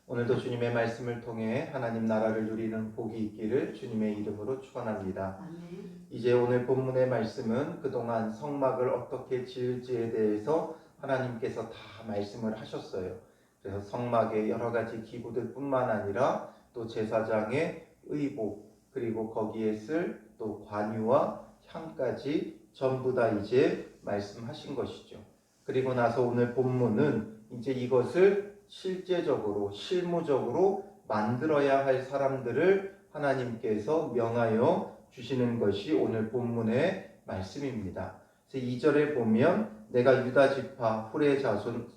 오늘도 주님의 말씀을 통해 하나님 나라를 누리는 복이 있기를 주님의 이름으로 축원합니다. 아멘. 이제 오늘 본문의 말씀은 그동안 성막을 어떻게 지을지에 대해서 하나님께서 다 말씀을 하셨어요. 그래서 성막의 여러 가지 기구들뿐만 아니라 또 제사장의 의복, 그리고 거기에 쓸 또 관유와 향까지 전부 다 이제 말씀하신 것이죠. 그리고 나서 오늘 본문은 이제 이것을 실제적으로 실무적으로 만들어야 할 사람들을 하나님께서 명하여 주시는 것이 오늘 본문의 말씀입니다. 그래서 2절에 보면 내가 유다 지파 훌의 자손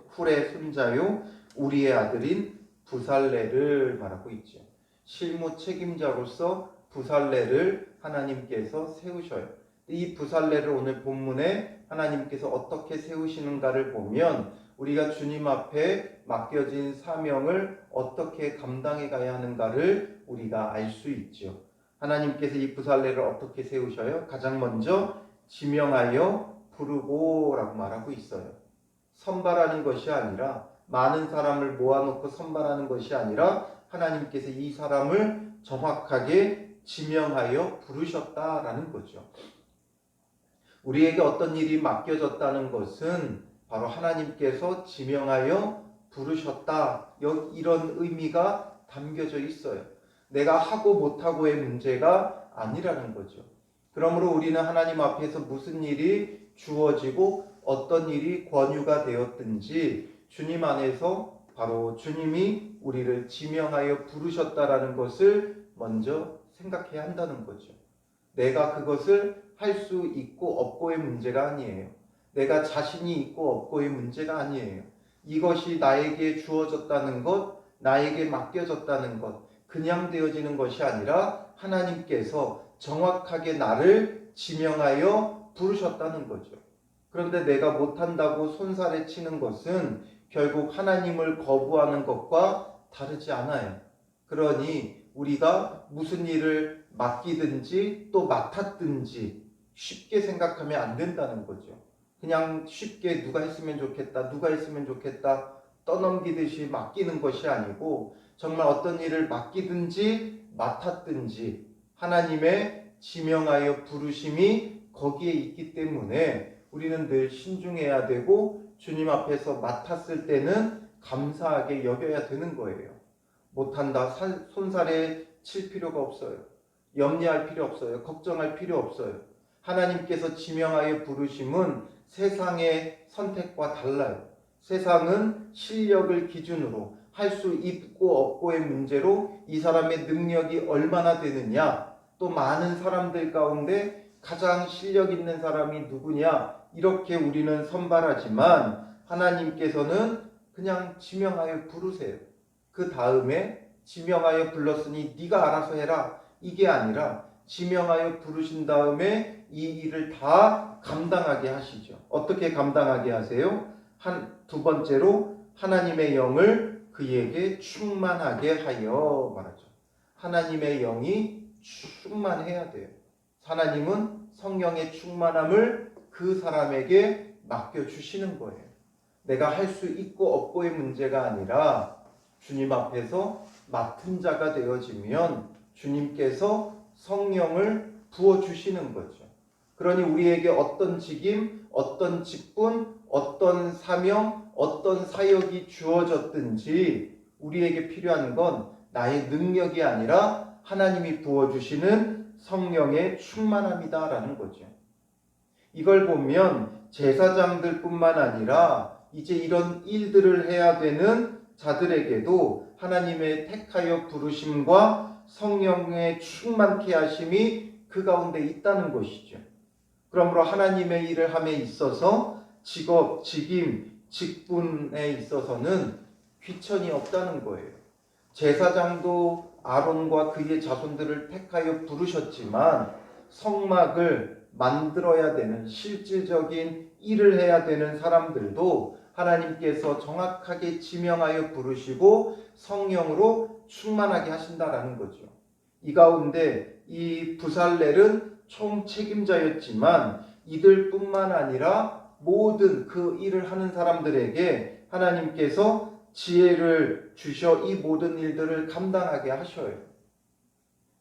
훌의 손자요 우리의 아들인 부살레를 말하고 있죠. 실무 책임자로서 부살레를 하나님께서 세우셔요. 이 부살레를 오늘 본문에 하나님께서 어떻게 세우시는가를 보면 우리가 주님 앞에 맡겨진 사명을 어떻게 감당해 가야 하는가를 우리가 알 수 있죠. 하나님께서 이 부살레를 어떻게 세우셔요? 가장 먼저 지명하여 부르고 라고 말하고 있어요. 선발하는 것이 아니라, 많은 사람을 모아놓고 선발하는 것이 아니라 하나님께서 이 사람을 정확하게 지명하여 부르셨다라는 거죠. 우리에게 어떤 일이 맡겨졌다는 것은 바로 하나님께서 지명하여 부르셨다, 이런 의미가 담겨져 있어요. 내가 하고 못하고의 문제가 아니라는 거죠. 그러므로 우리는 하나님 앞에서 무슨 일이 주어지고 어떤 일이 권유가 되었든지 주님 안에서 바로 주님이 우리를 지명하여 부르셨다라는 것을 먼저 생각해야 한다는 거죠. 내가 그것을 할 수 있고 없고의 문제가 아니에요. 내가 자신이 있고 없고의 문제가 아니에요. 이것이 나에게 주어졌다는 것, 나에게 맡겨졌다는 것, 그냥 되어지는 것이 아니라 하나님께서 정확하게 나를 지명하여 부르셨다는 거죠. 그런데 내가 못한다고 손살에 치는 것은 결국 하나님을 거부하는 것과 다르지 않아요. 그러니 우리가 무슨 일을 맡기든지 또 맡았든지 쉽게 생각하면 안 된다는 거죠. 그냥 쉽게 누가 했으면 좋겠다, 누가 했으면 좋겠다 떠넘기듯이 맡기는 것이 아니고 정말 어떤 일을 맡기든지 맡았든지 하나님의 지명하여 부르심이 거기에 있기 때문에 우리는 늘 신중해야 되고 주님 앞에서 맡았을 때는 감사하게 여겨야 되는 거예요. 못한다, 손살에 칠 필요가 없어요. 염려할 필요 없어요. 걱정할 필요 없어요. 하나님께서 지명하여 부르심은 세상의 선택과 달라요. 세상은 실력을 기준으로 할 수 있고 없고의 문제로 이 사람의 능력이 얼마나 되느냐, 또 많은 사람들 가운데 가장 실력 있는 사람이 누구냐, 이렇게 우리는 선발하지만 하나님께서는 그냥 지명하여 부르세요. 그 다음에 지명하여 불렀으니 네가 알아서 해라, 이게 아니라 지명하여 부르신 다음에 이 일을 다 감당하게 하시죠. 어떻게 감당하게 하세요? 두 번째로 하나님의 영을 그에게 충만하게 하여 말하죠. 하나님의 영이 충만해야 돼요. 하나님은 성령의 충만함을 그 사람에게 맡겨주시는 거예요. 내가 할 수 있고 없고의 문제가 아니라 주님 앞에서 맡은 자가 되어지면 주님께서 성령을 부어주시는 거죠. 그러니 우리에게 어떤 직임, 어떤 직분, 어떤 사명, 어떤 사역이 주어졌든지 우리에게 필요한 건 나의 능력이 아니라 하나님이 부어주시는 성령의 충만함이다라는 거죠. 이걸 보면 제사장들뿐만 아니라 이제 이런 일들을 해야 되는 자들에게도 하나님의 택하여 부르심과 성령의 충만케 하심이 그 가운데 있다는 것이죠. 그러므로 하나님의 일을 함에 있어서 직업, 직임, 직분에 있어서는 귀천이 없다는 거예요. 제사장도 아론과 그의 자손들을 택하여 부르셨지만 성막을 만들어야 되는 실질적인 일을 해야 되는 사람들도 하나님께서 정확하게 지명하여 부르시고 성령으로 충만하게 하신다라는 거죠. 이 가운데 이 부살렐은 총책임자였지만 이들뿐만 아니라 모든 그 일을 하는 사람들에게 하나님께서 지혜를 주셔 이 모든 일들을 감당하게 하셔요.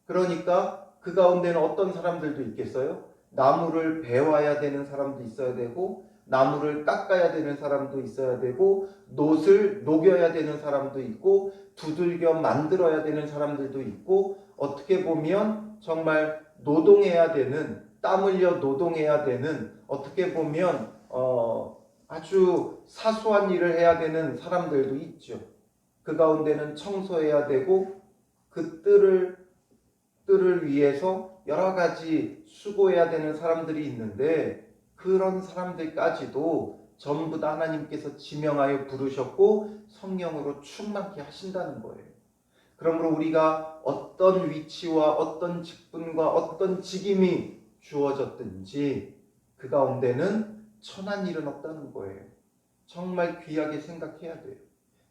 그러니까 그 가운데는 어떤 사람들도 있겠어요? 나무를 베와야 되는 사람도 있어야 되고, 나무를 깎아야 되는 사람도 있어야 되고, 놋을 녹여야 되는 사람도 있고, 두들겨 만들어야 되는 사람들도 있고, 어떻게 보면 정말 노동해야 되는, 땀 흘려 노동해야 되는, 어떻게 보면 아주 사소한 일을 해야 되는 사람들도 있죠. 그 가운데는 청소해야 되고, 그 뜰을 위해서 여러 가지 수고해야 되는 사람들이 있는데, 그런 사람들까지도 전부 다 하나님께서 지명하여 부르셨고 성령으로 충만케 하신다는 거예요. 그러므로 우리가 어떤 위치와 어떤 직분과 어떤 직임이 주어졌든지 그 가운데는 천한 일은 없다는 거예요. 정말 귀하게 생각해야 돼요.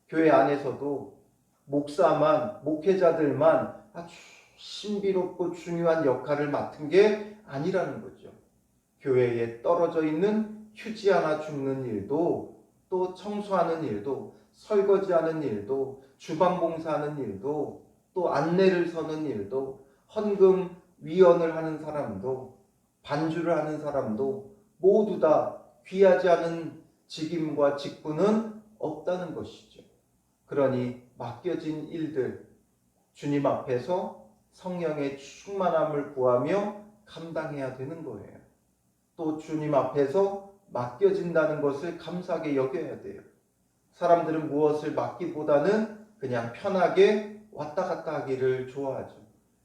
교회 안에서도 목회자들만 아주 신비롭고 중요한 역할을 맡은 게 아니라는 거죠. 교회에 떨어져 있는 휴지 하나 줍는 일도, 또 청소하는 일도, 설거지하는 일도, 주방 봉사하는 일도, 또 안내를 서는 일도, 헌금 위원을 하는 사람도, 반주를 하는 사람도 모두 다 귀하지 않은 직임과 직분은 없다는 것이죠. 그러니 맡겨진 일들, 주님 앞에서 성령의 충만함을 구하며 감당해야 되는 거예요. 또 주님 앞에서 맡겨진다는 것을 감사하게 여겨야 돼요. 사람들은 무엇을 맡기보다는 그냥 편하게 왔다 갔다 하기를 좋아하죠.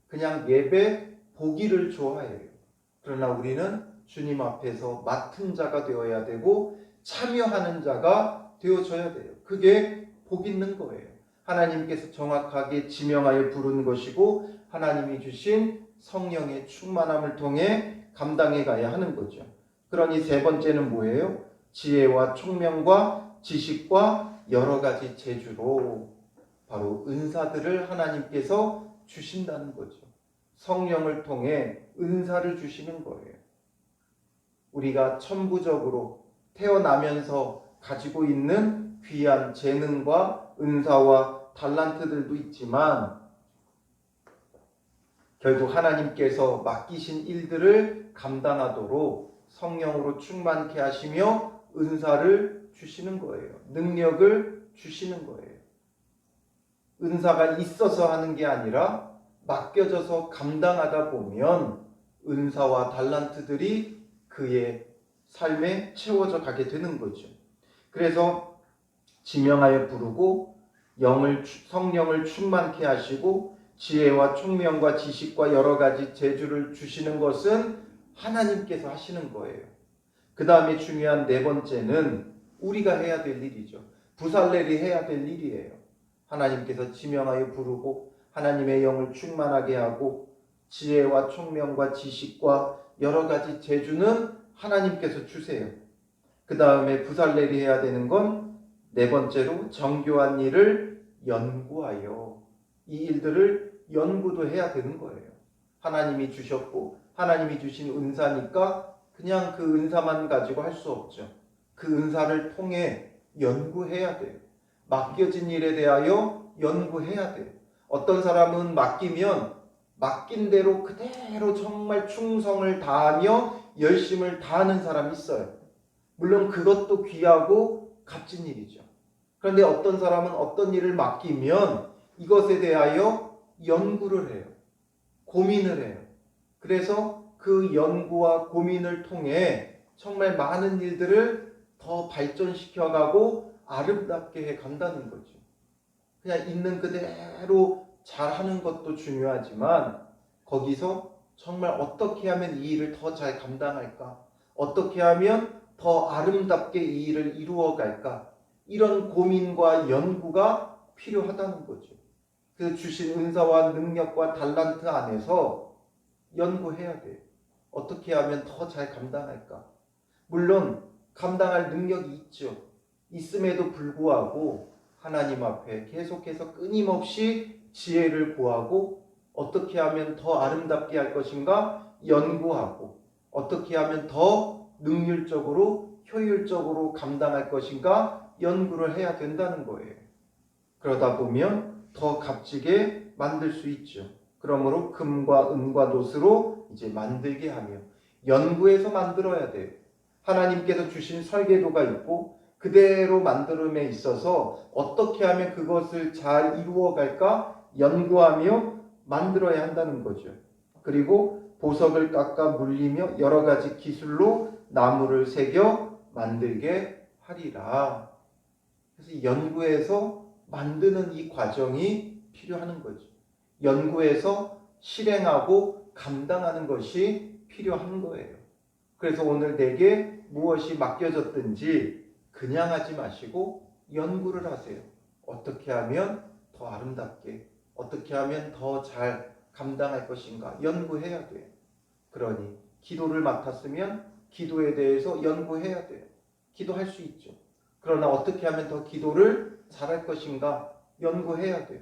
그냥 예배 보기를 좋아해요. 그러나 우리는 주님 앞에서 맡은 자가 되어야 되고 참여하는 자가 되어져야 돼요. 그게 복 있는 거예요. 하나님께서 정확하게 지명하여 부른 것이고 하나님이 주신 성령의 충만함을 통해 감당해 가야 하는 거죠. 그러니 세 번째는 뭐예요? 지혜와 총명과 지식과 여러 가지 재주로 바로 은사들을 하나님께서 주신다는 거죠. 성령을 통해 은사를 주시는 거예요. 우리가 천부적으로 태어나면서 가지고 있는 귀한 재능과 은사와 달란트들도 있지만 결국 하나님께서 맡기신 일들을 감당하도록 성령으로 충만케 하시며 은사를 주시는 거예요. 능력을 주시는 거예요. 은사가 있어서 하는 게 아니라 맡겨져서 감당하다 보면 은사와 달란트들이 그의 삶에 채워져 가게 되는 거죠. 그래서 지명하여 부르고 성령을 충만케 하시고 지혜와 총명과 지식과 여러 가지 재주를 주시는 것은 하나님께서 하시는 거예요. 그 다음에 중요한 네 번째는 우리가 해야 될 일이죠. 부살렐이 해야 될 일이에요. 하나님께서 지명하여 부르고 하나님의 영을 충만하게 하고 지혜와 총명과 지식과 여러 가지 재주는 하나님께서 주세요. 그 다음에 부살렐이 해야 되는 건 네 번째로 정교한 일을 연구하여 이 일들을 연구도 해야 되는 거예요. 하나님이 주셨고 하나님이 주신 은사니까 그냥 그 은사만 가지고 할 수 없죠. 그 은사를 통해 연구해야 돼요. 맡겨진 일에 대하여 연구해야 돼요. 어떤 사람은 맡기면 맡긴 대로 그대로 정말 충성을 다하며 열심을 다하는 사람이 있어요. 물론 그것도 귀하고 값진 일이죠. 그런데 어떤 사람은 어떤 일을 맡기면 이것에 대하여 연구를 해요. 고민을 해요. 그래서 그 연구와 고민을 통해 정말 많은 일들을 더 발전시켜가고 아름답게 해 간다는 거죠. 그냥 있는 그대로 잘하는 것도 중요하지만 거기서 정말 어떻게 하면 이 일을 더 잘 감당할까? 어떻게 하면 더 아름답게 이 일을 이루어 갈까? 이런 고민과 연구가 필요하다는 거죠. 그 주신 은사와 능력과 달란트 안에서 연구해야 돼요. 어떻게 하면 더 잘 감당할까? 물론 감당할 능력이 있죠. 있음에도 불구하고 하나님 앞에 계속해서 끊임없이 지혜를 구하고 어떻게 하면 더 아름답게 할 것인가 연구하고 어떻게 하면 더 능률적으로 효율적으로 감당할 것인가 연구를 해야 된다는 거예요. 그러다 보면 더 값지게 만들 수 있죠. 그러므로 금과 은과 놋으로 이제 만들게 하며 연구해서 만들어야 돼요. 하나님께서 주신 설계도가 있고 그대로 만들음에 있어서 어떻게 하면 그것을 잘 이루어갈까 연구하며 만들어야 한다는 거죠. 그리고 보석을 깎아 물리며 여러 가지 기술로 나무를 새겨 만들게 하리라. 그래서 연구해서 만드는 이 과정이 필요한 거죠. 연구해서 실행하고 감당하는 것이 필요한 거예요. 그래서 오늘 내게 무엇이 맡겨졌든지 그냥 하지 마시고 연구를 하세요. 어떻게 하면 더 아름답게, 어떻게 하면 더 잘 감당할 것인가 연구해야 돼요. 그러니 기도를 맡았으면 기도에 대해서 연구해야 돼요. 기도할 수 있죠. 그러나 어떻게 하면 더 기도를 잘할 것인가 연구해야 돼요.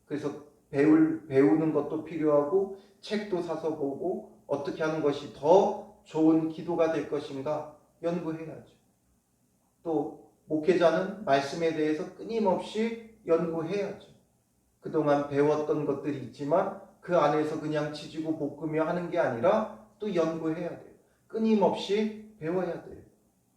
그래서 배우는 것도 필요하고 책도 사서 보고 어떻게 하는 것이 더 좋은 기도가 될 것인가 연구해야죠. 또 목회자는 말씀에 대해서 끊임없이 연구해야죠. 그동안 배웠던 것들이 있지만 그 안에서 그냥 지지고 볶으며 하는 게 아니라 또 연구해야 돼요. 끊임없이 배워야 돼요.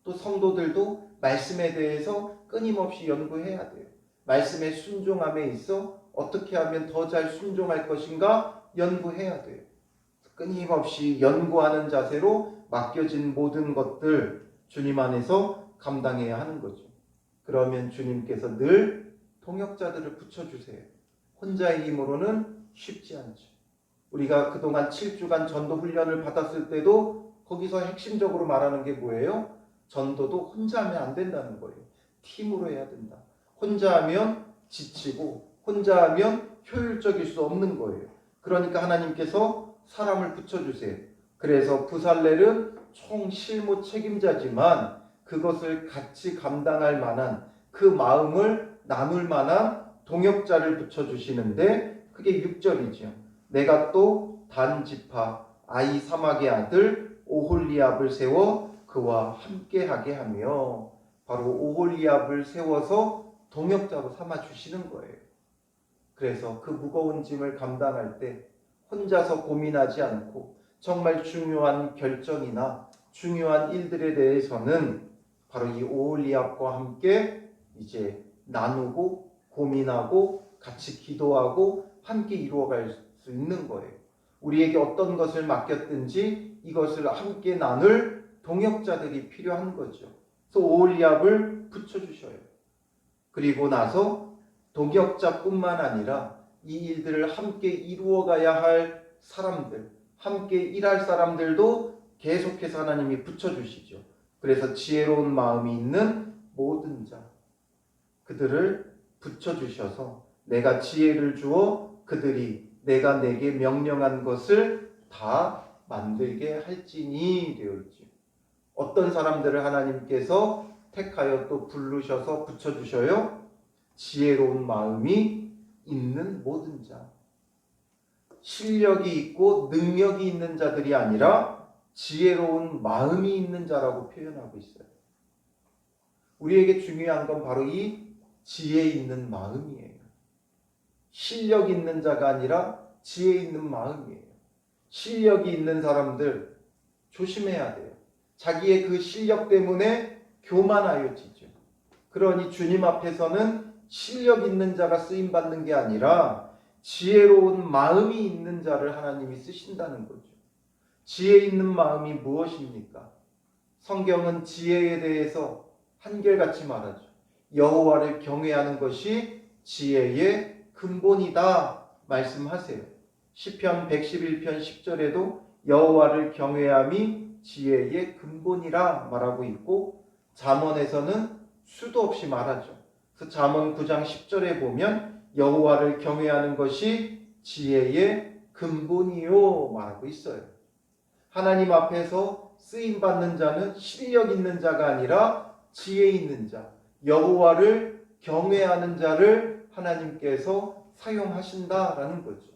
또 성도들도 말씀에 대해서 끊임없이 연구해야 돼요. 말씀의 순종함에 있어 어떻게 하면 더 잘 순종할 것인가 연구해야 돼요. 끊임없이 연구하는 자세로 맡겨진 모든 것들 주님 안에서 감당해야 하는 거죠. 그러면 주님께서 늘 동역자들을 붙여주세요. 혼자의 힘으로는 쉽지 않죠. 우리가 그동안 7주간 전도 훈련을 받았을 때도 거기서 핵심적으로 말하는 게 뭐예요? 전도도 혼자 하면 안 된다는 거예요. 팀으로 해야 된다. 혼자 하면 지치고 혼자 하면 효율적일 수 없는 거예요. 그러니까 하나님께서 사람을 붙여주세요. 그래서 부살렐은 총 실무 책임자지만 그것을 같이 감당할 만한 그 마음을 나눌 만한 동역자를 붙여주시는데 그게 6절이죠. 내가 또 단 지파 아히사막의 아들 오홀리압을 세워 그와 함께하게 하며 바로 오홀리압을 세워서 동역자로 삼아주시는 거예요. 그래서 그 무거운 짐을 감당할 때 혼자서 고민하지 않고 정말 중요한 결정이나 중요한 일들에 대해서는 바로 이 오홀리압과 함께 이제 나누고 고민하고 같이 기도하고 함께 이루어갈 수 있는 거예요. 우리에게 어떤 것을 맡겼든지 이것을 함께 나눌 동역자들이 필요한 거죠. 그래서 오홀리압을 붙여주셔요. 그리고 나서 동역자뿐만 아니라 이 일들을 함께 이루어가야 할 사람들, 함께 일할 사람들도 계속해서 하나님이 붙여주시죠. 그래서 지혜로운 마음이 있는 모든 자, 그들을 붙여주셔서 내가 지혜를 주어 그들이 내가 내게 명령한 것을 다 만들게 할지니 되어 있죠. 어떤 사람들을 하나님께서 택하여 또 부르셔서 붙여주셔요? 지혜로운 마음이 있는 모든 자. 실력이 있고 능력이 있는 자들이 아니라 지혜로운 마음이 있는 자라고 표현하고 있어요. 우리에게 중요한 건 바로 이 지혜 있는 마음이에요. 실력 있는 자가 아니라 지혜 있는 마음이에요. 실력이 있는 사람들 조심해야 돼요. 자기의 그 실력 때문에 교만하여지죠. 그러니 주님 앞에서는 실력 있는 자가 쓰임받는 게 아니라 지혜로운 마음이 있는 자를 하나님이 쓰신다는 거죠. 지혜 있는 마음이 무엇입니까? 성경은 지혜에 대해서 한결같이 말하죠. 여호와를 경외하는 것이 지혜의 근본이다 말씀하세요. 시편 111편 10절에도 여호와를 경외함이 지혜의 근본이라 말하고 있고 잠언에서는 수도 없이 말하죠. 그래서 잠언 9장 10절에 보면 여호와를 경외하는 것이 지혜의 근본이요 말하고 있어요. 하나님 앞에서 쓰임받는 자는 실력 있는 자가 아니라 지혜 있는 자, 여호와를 경외하는 자를 하나님께서 사용하신다라는 거죠.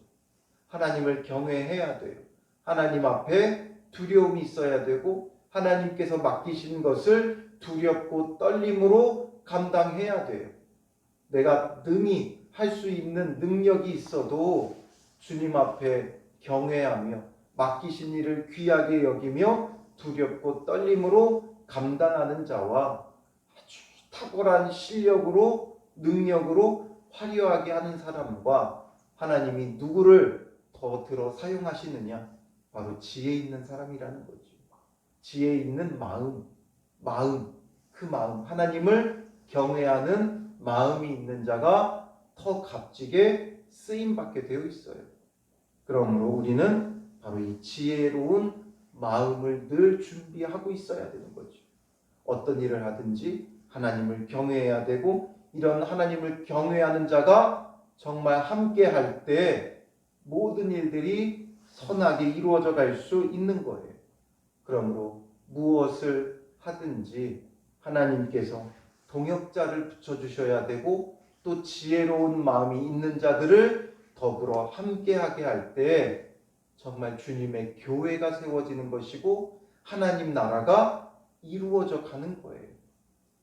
하나님을 경외해야 돼요. 하나님 앞에 두려움이 있어야 되고 하나님께서 맡기신 것을 두렵고 떨림으로 감당해야 돼요. 내가 능히 할 수 있는 능력이 있어도 주님 앞에 경외하며 맡기신 일을 귀하게 여기며 두렵고 떨림으로 감당하는 자와 아주 탁월한 실력으로 능력으로 화려하게 하는 사람과 하나님이 누구를 더 들어 사용하시느냐? 바로 지혜 있는 사람이라는 거죠. 지혜 있는 마음, 그 마음, 하나님을 경외하는 마음이 있는 자가 더 값지게 쓰임받게 되어 있어요. 그러므로 우리는 바로 이 지혜로운 마음을 늘 준비하고 있어야 되는 거죠. 어떤 일을 하든지 하나님을 경외해야 되고, 이런 하나님을 경외하는 자가 정말 함께 할 때 모든 일들이 선하게 이루어져 갈 수 있는 거예요. 그러므로 무엇을 하든지 하나님께서 동역자를 붙여주셔야 되고, 또 지혜로운 마음이 있는 자들을 더불어 함께하게 할 때 정말 주님의 교회가 세워지는 것이고 하나님 나라가 이루어져 가는 거예요.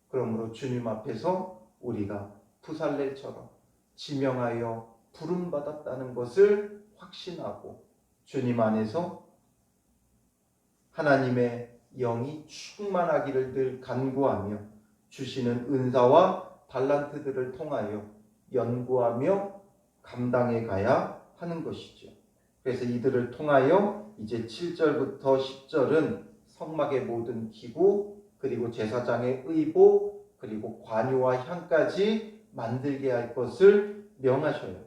그러므로 주님 앞에서 우리가 부살렐처럼 지명하여 부름받았다는 것을 확신하고 주님 안에서 하나님의 영이 충만하기를 늘 간구하며 주시는 은사와 달란트들을 통하여 연구하며 감당해 가야 하는 것이죠. 그래서 이들을 통하여 이제 7절부터 10절은 성막의 모든 기구, 그리고 제사장의 의복, 그리고 관유와 향까지 만들게 할 것을 명하셔요.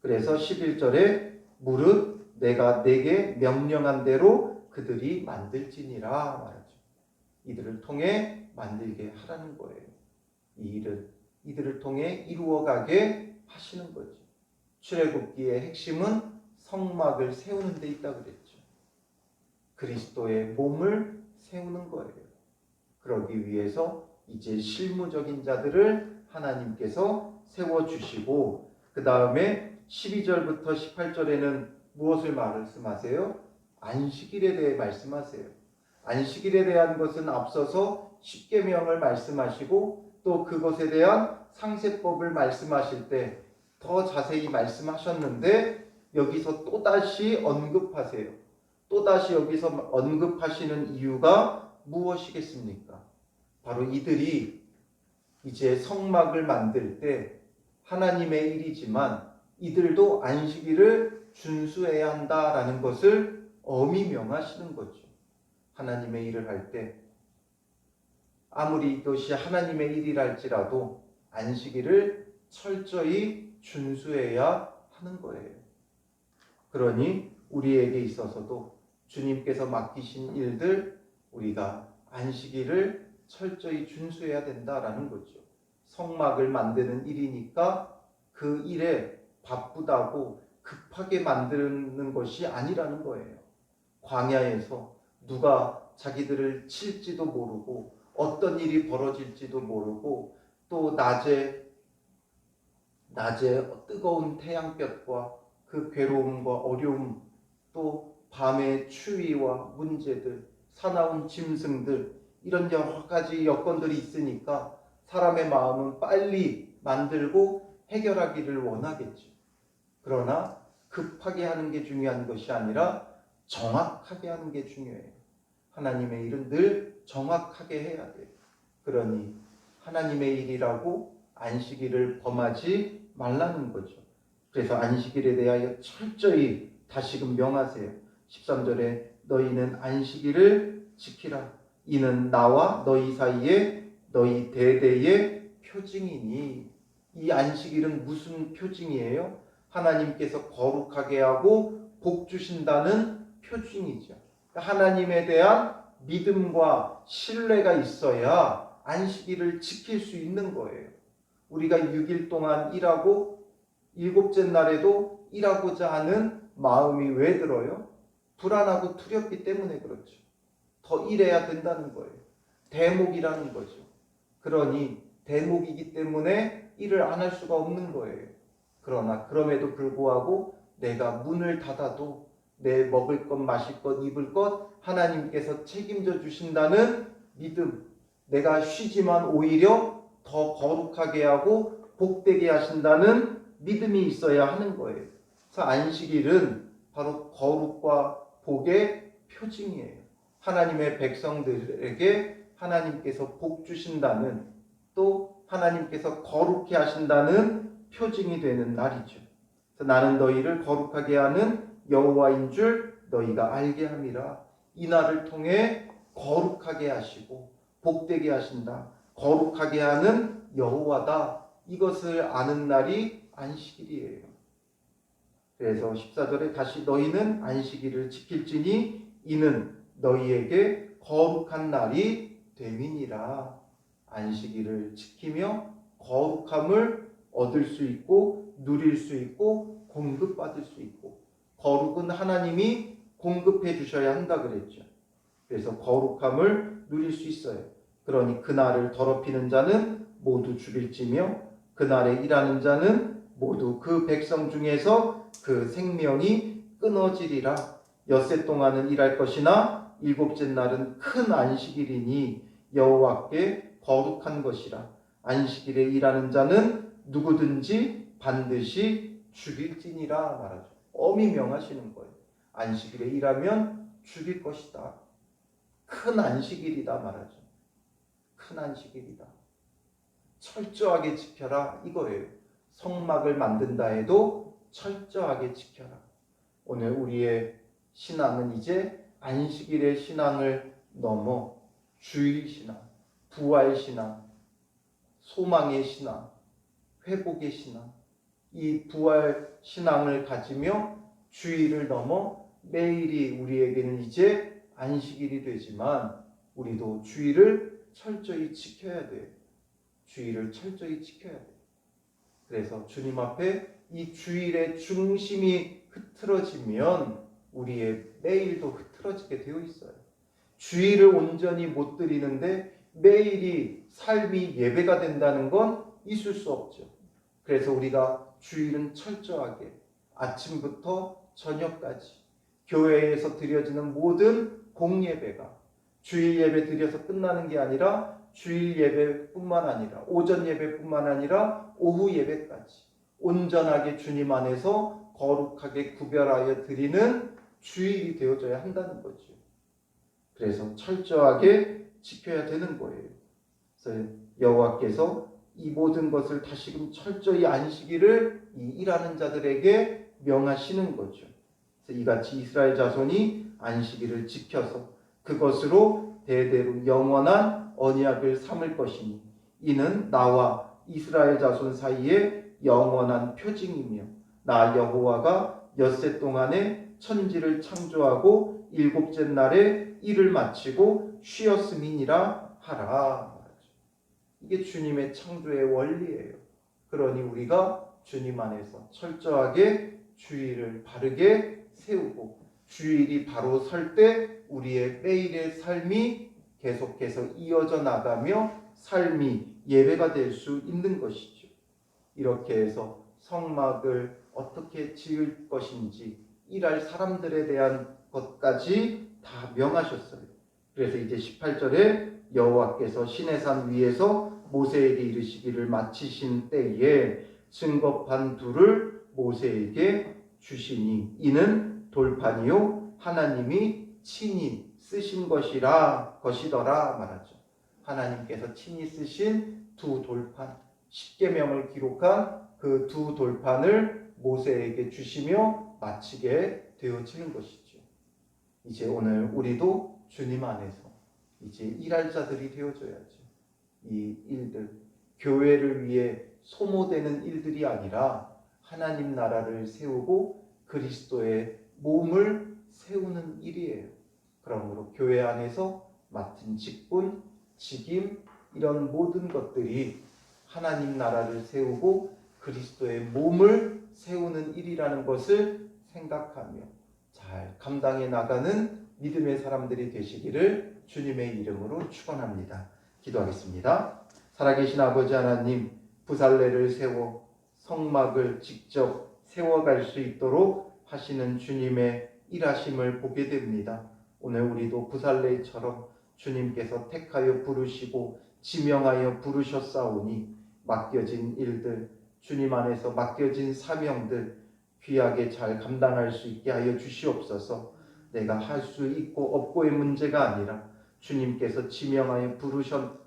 그래서 11절에 무릇 내가 내게 명령한 대로 그들이 만들지니라 말하죠. 이들을 통해 만들게 하라는 거예요. 이 일을 이들을 통해 이루어가게 하시는 거죠. 출애굽기의 핵심은 성막을 세우는 데 있다 그랬죠. 그리스도의 몸을 세우는 거예요. 그러기 위해서 이제 실무적인 자들을 하나님께서 세워주시고, 그 다음에 12절부터 18절에는 무엇을 말씀하세요? 안식일에 대해 말씀하세요. 안식일에 대한 것은 앞서서 십계명을 말씀하시고 또 그것에 대한 상세법을 말씀하실 때 더 자세히 말씀하셨는데, 여기서 또다시 언급하세요. 또다시 여기서 언급하시는 이유가 무엇이겠습니까? 바로 이들이 이제 성막을 만들 때 하나님의 일이지만 이들도 안식일을 준수해야 한다라는 것을 엄히 명하시는 거죠. 하나님의 일을 할 때 아무리 이것이 하나님의 일이랄지라도 안식일을 철저히 준수해야 하는 거예요. 그러니 우리에게 있어서도 주님께서 맡기신 일들, 우리가 안식일을 철저히 준수해야 된다라는 거죠. 성막을 만드는 일이니까 그 일에 바쁘다고 급하게 만드는 것이 아니라는 거예요. 광야에서 누가 자기들을 칠지도 모르고 어떤 일이 벌어질지도 모르고, 또 낮에 뜨거운 태양볕과 그 괴로움과 어려움, 또 밤의 추위와 문제들, 사나운 짐승들, 이런 여러 가지 여건들이 있으니까 사람의 마음은 빨리 만들고 해결하기를 원하겠죠. 그러나 급하게 하는 게 중요한 것이 아니라 정확하게 하는 게 중요해요. 하나님의 일은 늘 정확하게 해야 돼요. 그러니 하나님의 일이라고 안식일을 범하지 말라는 거죠. 그래서 안식일에 대하여 철저히 다시금 명하세요. 13절에 너희는 안식일을 지키라. 이는 나와 너희 사이에 너희 대대의 표징이니. 이 안식일은 무슨 표징이에요? 하나님께서 거룩하게 하고 복 주신다는 표징이죠. 하나님에 대한 믿음과 신뢰가 있어야 안식일을 지킬 수 있는 거예요. 우리가 6일 동안 일하고 7째 날에도 일하고자 하는 마음이 왜 들어요? 불안하고 두렵기 때문에 그렇죠. 더 일해야 된다는 거예요. 대목이라는 거죠. 그러니 대목이기 때문에 일을 안 할 수가 없는 거예요. 그러나 그럼에도 불구하고 내가 문을 닫아도 내 먹을 것, 마실 것, 입을 것 하나님께서 책임져 주신다는 믿음, 내가 쉬지만 오히려 더 거룩하게 하고 복되게 하신다는 믿음이 있어야 하는 거예요. 그래서 안식일은 바로 거룩과 복의 표징이에요. 하나님의 백성들에게 하나님께서 복 주신다는, 또 하나님께서 거룩해 하신다는 표징이 되는 날이죠. 그래서 나는 너희를 거룩하게 하는 여호와인 줄 너희가 알게 함이라. 이 날을 통해 거룩하게 하시고 복되게 하신다, 거룩하게 하는 여호와다, 이것을 아는 날이 안식일이에요. 그래서 14절에 다시 너희는 안식일을 지킬지니 이는 너희에게 거룩한 날이 됨이니라. 안식일을 지키며 거룩함을 얻을 수 있고 누릴 수 있고 공급받을 수 있고, 거룩은 하나님이 공급해 주셔야 한다 그랬죠. 그래서 거룩함을 누릴 수 있어요. 그러니 그날을 더럽히는 자는 모두 죽일지며 그날에 일하는 자는 모두 그 백성 중에서 그 생명이 끊어지리라. 엿새 동안은 일할 것이나 일곱째 날은 큰 안식일이니 여호와께 거룩한 것이라. 안식일에 일하는 자는 누구든지 반드시 죽일지니라 말하죠. 엄히 명하시는 거예요. 안식일에 일하면 죽일 것이다. 큰 안식일이다 말하죠. 큰 안식일이다. 철저하게 지켜라 이거예요. 성막을 만든다 해도 철저하게 지켜라. 오늘 우리의 신앙은 이제 안식일의 신앙을 넘어 주일 신앙, 부활 신앙, 소망의 신앙, 회복의 신앙, 이 부활 신앙을 가지며 주일을 넘어 매일이 우리에게는 이제 안식일이 되지만 우리도 주일을 철저히 지켜야 돼요. 주일을 철저히 지켜야 돼요. 그래서 주님 앞에 이 주일의 중심이 흐트러지면 우리의 매일도 흐트러지게 되어 있어요. 주일을 온전히 못 드리는데 매일이 삶이 예배가 된다는 건 있을 수 없죠. 그래서 우리가 주일은 철저하게 아침부터 저녁까지 교회에서 드려지는 모든 공예배가 주일 예배 드려서 끝나는 게 아니라 주일 예배뿐만 아니라 오전 예배뿐만 아니라 오후 예배까지 온전하게 주님 안에서 거룩하게 구별하여 드리는 주일이 되어져야 한다는 거죠. 그래서 철저하게 지켜야 되는 거예요. 그래서 여호와께서 이 모든 것을 다시금 철저히 안식일을 이 일하는 자들에게 명하시는 거죠. 그래서 이같이 이스라엘 자손이 안식일을 지켜서 그것으로 대대로 영원한 언약을 삼을 것이니 이는 나와 이스라엘 자손 사이에 영원한 표징이며 나 여호와가 엿새 동안에 천지를 창조하고 일곱째 날에 일을 마치고 쉬었음이니라 하라. 이게 주님의 창조의 원리예요. 그러니 우리가 주님 안에서 철저하게 주일을 바르게 세우고 주일이 바로 설 때 우리의 매일의 삶이 계속해서 이어져 나가며 삶이 예배가 될 수 있는 것이죠. 이렇게 해서 성막을 어떻게 지을 것인지 일할 사람들에 대한 것까지 다 명하셨어요. 그래서 이제 18절에 여호와께서 시내산 위에서 모세에게 이르시기를 마치신 때에 증거판 둘을 모세에게 주시니 이는 돌판이요 하나님이 친히 쓰신 것이더라 말하죠. 하나님께서 친히 쓰신 두 돌판, 십계명을 기록한 그 두 돌판을 모세에게 주시며 마치게 되어지는 것이죠. 이제 오늘 우리도 주님 안에서 이제 일할 자들이 되어줘야죠. 이 일들, 교회를 위해 소모되는 일들이 아니라 하나님 나라를 세우고 그리스도의 몸을 세우는 일이에요. 그러므로 교회 안에서 맡은 직분, 직임, 이런 모든 것들이 하나님 나라를 세우고 그리스도의 몸을 세우는 일이라는 것을 생각하며 잘 감당해 나가는 믿음의 사람들이 되시기를 주님의 이름으로 축원합니다. 기도하겠습니다. 살아계신 아버지 하나님, 부살레를 세워 성막을 직접 세워갈 수 있도록 하시는 주님의 일하심을 보게 됩니다. 오늘 우리도 부살레처럼 주님께서 택하여 부르시고 지명하여 부르셨사오니 맡겨진 일들, 주님 안에서 맡겨진 사명들 귀하게 잘 감당할 수 있게 하여 주시옵소서. 내가 할 수 있고 없고의 문제가 아니라 주님께서 지명하여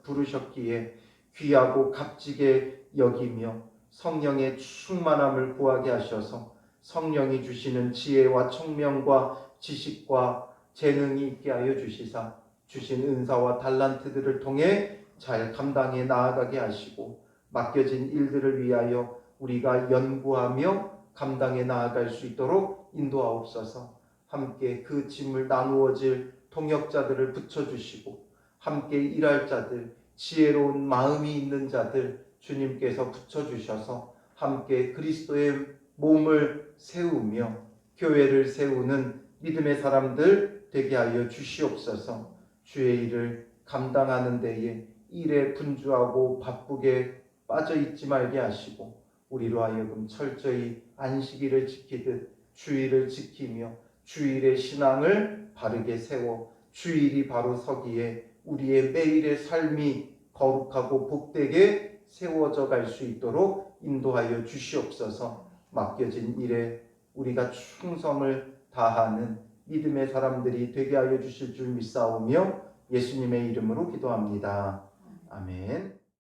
부르셨기에 귀하고 값지게 여기며 성령의 충만함을 구하게 하셔서 성령이 주시는 지혜와 청명과 지식과 재능이 있게 하여 주시사 주신 은사와 달란트들을 통해 잘 감당해 나아가게 하시고 맡겨진 일들을 위하여 우리가 연구하며 감당해 나아갈 수 있도록 인도하옵소서. 함께 그 짐을 나누어질 동역자들을 붙여주시고 함께 일할 자들, 지혜로운 마음이 있는 자들 주님께서 붙여주셔서 함께 그리스도의 몸을 세우며 교회를 세우는 믿음의 사람들 되게 하여 주시옵소서. 주의 일을 감당하는 데에 일에 분주하고 바쁘게 빠져 있지 말게 하시고 우리로 하여금 철저히 안식일을 지키듯 주일을 지키며 주일의 신앙을 바르게 세워 주일이 바로 서기에 우리의 매일의 삶이 거룩하고 복되게 세워져 갈 수 있도록 인도하여 주시옵소서. 맡겨진 일에 우리가 충성을 다하는 믿음의 사람들이 되게 하여 주실 줄 믿사오며 예수님의 이름으로 기도합니다. 아멘.